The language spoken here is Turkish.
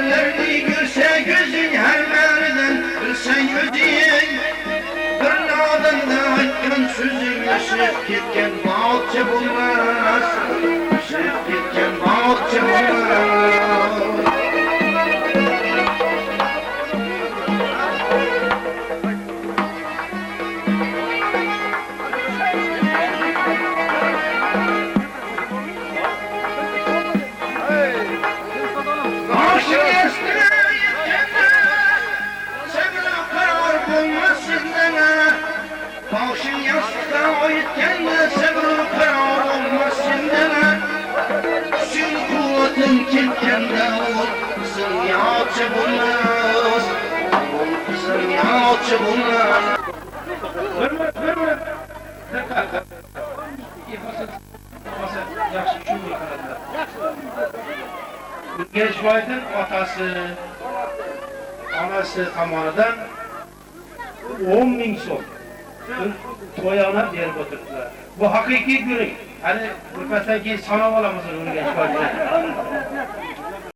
yerlerini görse gözün her nereden bilsen gözün. Bir nadında aytkan sözün yaşayıp ketken bağça bulmaz. Yaşayıp ketken bağça bulmaz. Başın yastıkta oyutkende sabır karar olmaz sendene. Şun kuvvetin kilkende ol kızın yalçı bulmaz. Ol kızın yalçı bulmaz. Verme. Yaxşı şunu yıkaradılar. Gençbay'ın atası, anası tomonidan 10.000 so'm to'yona berib o'tiribdilar. Bu haqiqiy guruh. Hani birpasdan keyin sanab olamiz uni Gençbay'dan.